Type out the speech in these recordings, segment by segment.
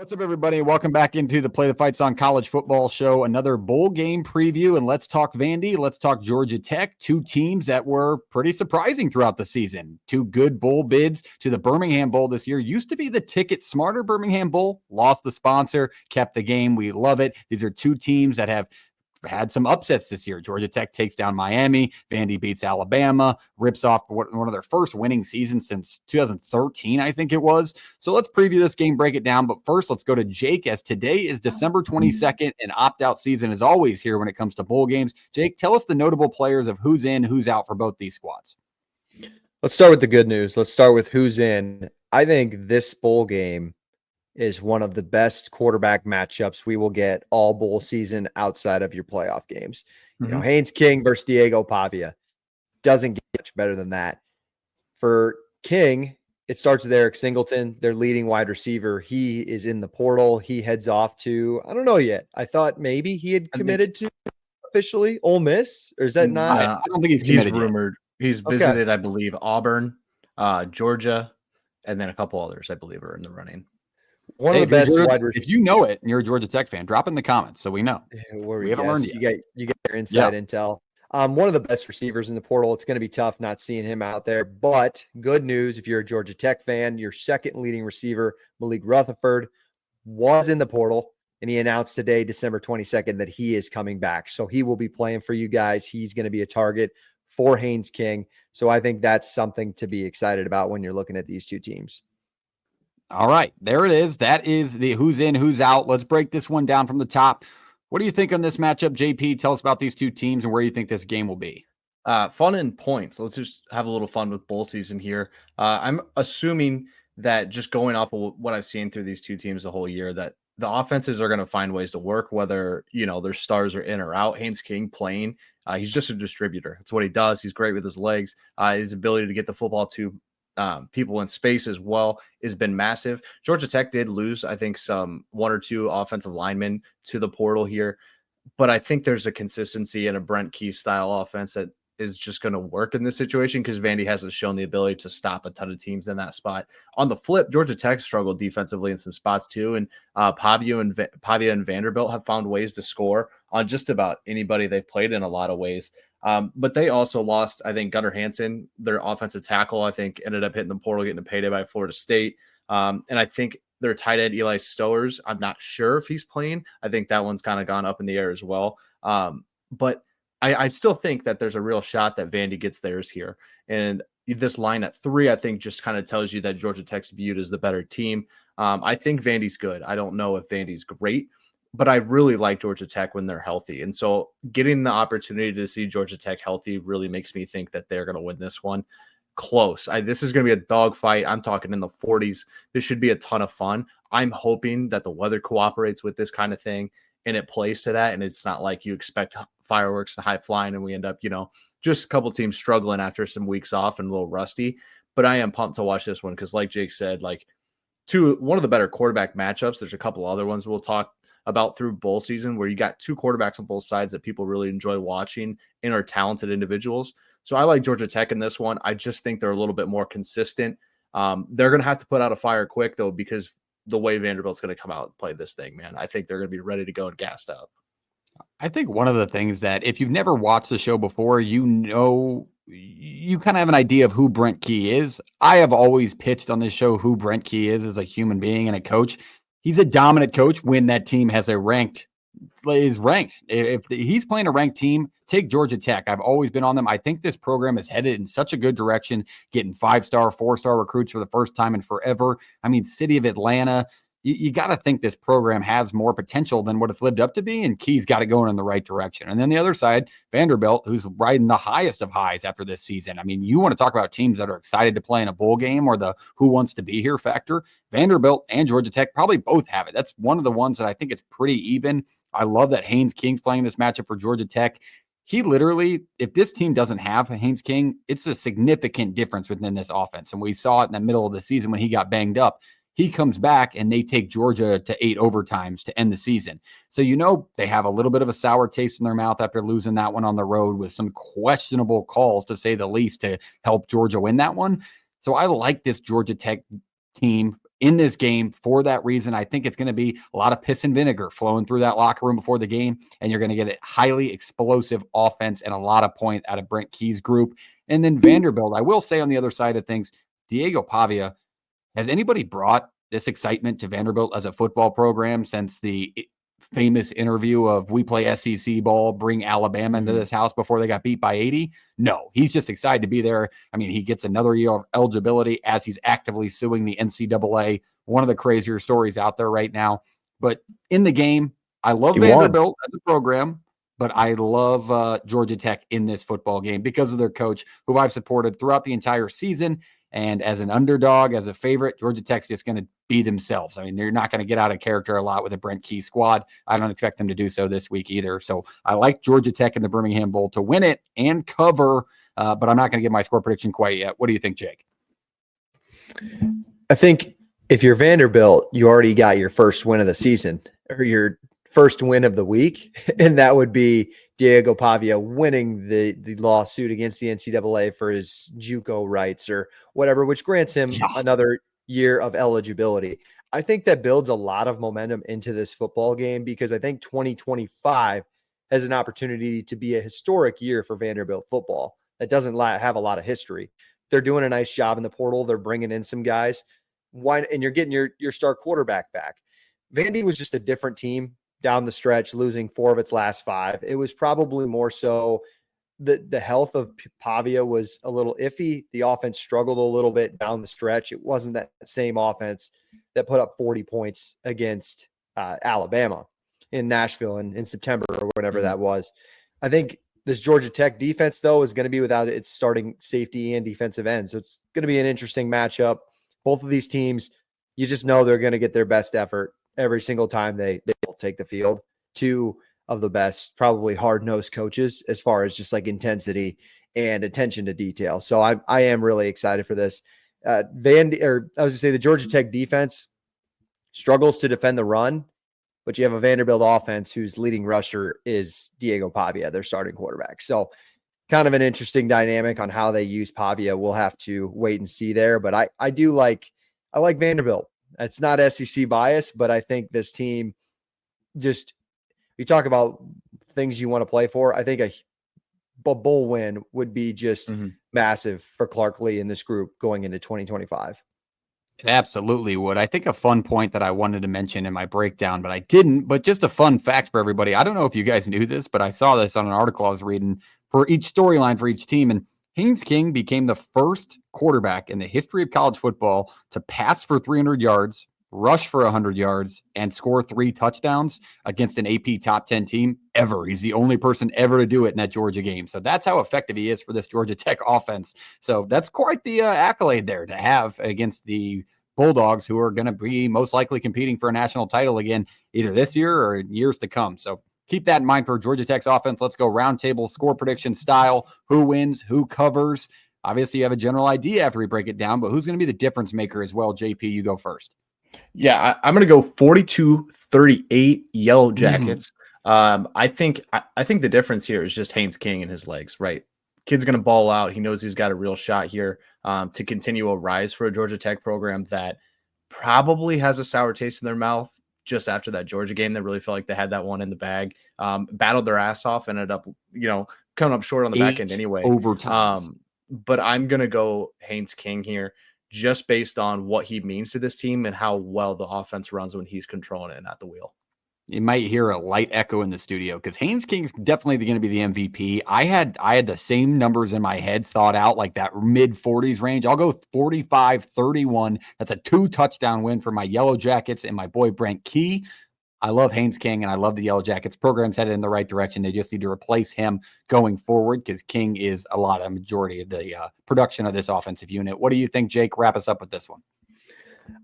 What's up, everybody? Welcome back into the Play the Fights on College Football show. Another bowl game preview, and let's talk Vandy. Let's talk Georgia Tech, two teams that were pretty surprising throughout the season. Two good bowl bids to the Birmingham Bowl this year. Used to be the Ticket Smarter Birmingham Bowl, lost the sponsor, kept the game. We love it. These are two teams that have had some upsets this year. Georgia Tech takes down Miami. Vandy beats Alabama, rips off one of their first winning seasons since 2013, I think it was. So let's preview this game, break it down. But first, let's go to Jake, as today is December 22nd, and opt-out season is always here when it comes to bowl games. Jake, tell us the notable players of who's in, who's out for both these squads. Let's start with the good news. Let's start with who's in. I think this bowl game is one of the best quarterback matchups we will get all bowl season outside of your playoff games. You know, Haynes King versus Diego Pavia doesn't get much better than that. For King, it starts with Eric Singleton, their leading wide receiver. He is in the portal. He heads off to, I don't know yet. I thought maybe he had committed to officially Ole Miss, or is that not? I don't think he's committed. He's rumored. He's visited, I believe, Auburn, Georgia, and then a couple others, I believe, are in the running. One of the best wide receivers. If you know it and you're a Georgia Tech fan, drop in the comments so we know. We haven't learned yet. You get your inside intel. One of the best receivers in the portal. It's going to be tough not seeing him out there. But good news, if you're a Georgia Tech fan, your second leading receiver, Malik Rutherford, was in the portal, and he announced today, December 22nd, that he is coming back. So he will be playing for you guys. He's going to be a target for Haynes King. So I think that's something to be excited about when you're looking at these two teams. All right, there it is. That is the who's in, who's out. Let's break this one down from the top. What do you think on this matchup, JP? Tell us about these two teams and where you think this game will be. Fun in points. Let's just have a little fun with bowl season here. I'm assuming that just going off of what I've seen through these two teams the whole year, that the offenses are going to find ways to work, whether, you know, their stars are in or out. Haynes King playing, he's just a distributor. That's what he does. He's great with his legs. His ability to get the football to people in space as well has been massive. Georgia Tech did lose, I think, one or two offensive linemen to the portal here, but I think there's a consistency in a Brent Keys style offense that is just going to work in this situation because Vandy hasn't shown the ability to stop a ton of teams in that spot. On the flip, Georgia Tech struggled defensively in some spots too, and Pavia and Vanderbilt have found ways to score on just about anybody they've played in a lot of ways. But they also lost, I think, Gunnar Hansen, their offensive tackle, I think, ended up hitting the portal, getting a payday by Florida State. And I think their tight end, Eli Stowers, I'm not sure if he's playing. I think that one's kind of gone up in the air as well. But I still think that there's a real shot that Vandy gets theirs here. And this line at 3, I think, just kind of tells you that Georgia Tech's viewed as the better team. I think Vandy's good. I don't know if Vandy's great, but I really like Georgia Tech when they're healthy. And so getting the opportunity to see Georgia Tech healthy really makes me think that they're going to win this one close. This is going to be a dogfight. I'm talking in the 40s. This should be a ton of fun. I'm hoping that the weather cooperates with this kind of thing and it plays to that. And it's not like you expect fireworks and high flying and we end up, you know, just a couple teams struggling after some weeks off and a little rusty. But I am pumped to watch this one because, like Jake said, like one of the better quarterback matchups. There's a couple other ones we'll talk about through bowl season where you got two quarterbacks on both sides that people really enjoy watching and are talented individuals. So I like Georgia Tech in this one. I just think they're a little bit more consistent. They're going to have to put out a fire quick, though, because the way Vanderbilt's going to come out and play this thing, man, I think they're going to be ready to go and gassed up. I think one of the things that if you've never watched the show before, you know, you kind of have an idea of who Brent Key is. I have always pitched on this show who Brent Key is as a human being and a coach. He's a dominant coach when that team is ranked. If he's playing a ranked team, take Georgia Tech. I've always been on them. I think this program is headed in such a good direction, getting 5-star, 4-star recruits for the first time in forever. I mean, city of Atlanta, you got to think this program has more potential than what it's lived up to be, and Key's got it going in the right direction. And then the other side, Vanderbilt, who's riding the highest of highs after this season. I mean, you want to talk about teams that are excited to play in a bowl game or the who wants to be here factor. Vanderbilt and Georgia Tech probably both have it. That's one of the ones that I think it's pretty even. I love that Haynes King's playing this matchup for Georgia Tech. He literally, if this team doesn't have Haynes King, it's a significant difference within this offense. And we saw it in the middle of the season when he got banged up. He comes back and they take Georgia to 8 overtimes to end the season. So, you know, they have a little bit of a sour taste in their mouth after losing that one on the road with some questionable calls, to say the least, to help Georgia win that one. So I like this Georgia Tech team in this game for that reason. I think it's going to be a lot of piss and vinegar flowing through that locker room before the game, and you're going to get a highly explosive offense and a lot of points out of Brent Keys' group. And then Vanderbilt, I will say on the other side of things, Diego Pavia, has anybody brought this excitement to Vanderbilt as a football program since the famous interview of "we play SEC ball, bring Alabama into this house" before they got beat by 80? No, he's just excited to be there. I mean, he gets another year of eligibility as he's actively suing the NCAA. One of the crazier stories out there right now. But in the game, I love Vanderbilt as a program, but I love Georgia Tech in this football game because of their coach, who I've supported throughout the entire season. And as an underdog, as a favorite, Georgia Tech's just going to be themselves. I mean, they're not going to get out of character a lot with a Brent Keys squad. I don't expect them to do so this week either. So I like Georgia Tech in the Birmingham Bowl to win it and cover, but I'm not going to give my score prediction quite yet. What do you think, Jake? I think if you're Vanderbilt, you already got your first win of the season, or your first win of the week, and that would be Diego Pavia winning the lawsuit against the NCAA for his JUCO rights or whatever, which grants him another year of eligibility. I think that builds a lot of momentum into this football game, because I think 2025 has an opportunity to be a historic year for Vanderbilt football that doesn't have a lot of history. They're doing a nice job in the portal. They're bringing in some guys. And you're getting your star quarterback back. Vandy was just a different team down the stretch, losing 4 of its last 5. It was probably more so the health of Pavia was a little iffy. The offense struggled a little bit down the stretch. It wasn't that same offense that put up 40 points against Alabama in Nashville in September or whatever that was. I think this Georgia Tech defense, though, is going to be without its starting safety and defensive end. So it's going to be an interesting matchup. Both of these teams, you just know they're going to get their best effort every single time they will take the field. 2 of the best, probably hard-nosed coaches as far as just like intensity and attention to detail. So I am really excited for this. The Georgia Tech defense struggles to defend the run, but you have a Vanderbilt offense whose leading rusher is Diego Pavia, their starting quarterback. So kind of an interesting dynamic on how they use Pavia. We'll have to wait and see there, but I like Vanderbilt. It's not SEC bias, but I think this team, just, you talk about things you want to play for. I think a bowl win would be just massive for Clark Lee in this group going into 2025. It absolutely would. I think a fun point that I wanted to mention in my breakdown, but I didn't, but just a fun fact for everybody. I don't know if you guys knew this, but I saw this on an article I was reading for each storyline for each team. And Haynes King became the first quarterback in the history of college football to pass for 300 yards, rush for 100 yards, and score 3 touchdowns against an AP top 10 team ever. He's the only person ever to do it in that Georgia game. So that's how effective he is for this Georgia Tech offense. So that's quite the accolade there to have against the Bulldogs, who are going to be most likely competing for a national title again, either this year or in years to come. So keep that in mind for Georgia Tech's offense. Let's go roundtable score prediction style. Who wins? Who covers? Obviously, you have a general idea after we break it down, but who's going to be the difference maker as well? JP, you go first. Yeah, I'm going to go 42-38 Yellow Jackets. I think the difference here is just Haynes King and his legs, right? Kid's going to ball out. He knows he's got a real shot here to continue a rise for a Georgia Tech program that probably has a sour taste in their mouth just after that Georgia game. They really felt like they had that one in the bag, battled their ass off, ended up, coming up short on the back end anyway. Overtime. But I'm going to go Haynes King here, just based on what he means to this team and how well the offense runs when he's controlling it and at the wheel. You might hear a light echo in the studio because Haynes King's definitely going to be the MVP. I had the same numbers in my head thought out, like that mid 40s range. I'll go 45-31. That's a 2 touchdown win for my Yellow Jackets and my boy Brent Key. I love Haynes King and I love the Yellow Jackets. Program's headed in the right direction. They just need to replace him going forward because King is a majority of the production of this offensive unit. What do you think, Jake? Wrap us up with this one.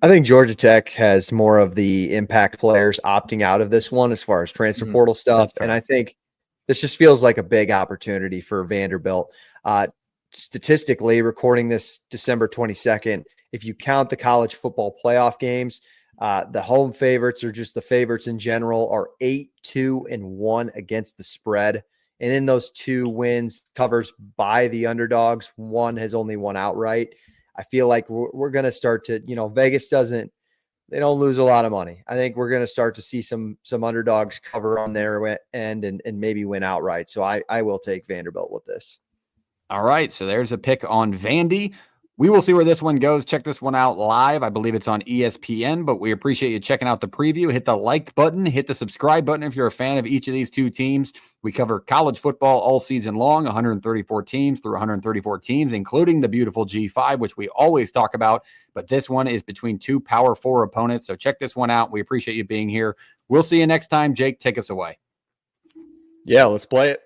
I think Georgia Tech has more of the impact players opting out of this one as far as transfer portal stuff. And I think this just feels like a big opportunity for Vanderbilt. Statistically, recording this December 22nd, if you count the college football playoff games, the home favorites, or just the favorites in general, are 8-2-1 against the spread. And in those 2 wins, covers by the underdogs, one has only won outright. I feel like we're going to start to, Vegas doesn't they don't lose a lot of money. I think we're going to start to see some underdogs cover on their end and maybe win outright. So I will take Vanderbilt with this. All right, so there's a pick on Vandy. We will see where this one goes. Check this one out live. I believe it's on ESPN, but we appreciate you checking out the preview. Hit the like button, hit the subscribe button if you're a fan of each of these two teams. We cover college football all season long, 134 teams through 134 teams, including the beautiful G5, which we always talk about. But this one is between two Power 4 opponents. So check this one out. We appreciate you being here. We'll see you next time. Jake, take us away. Yeah, let's play it.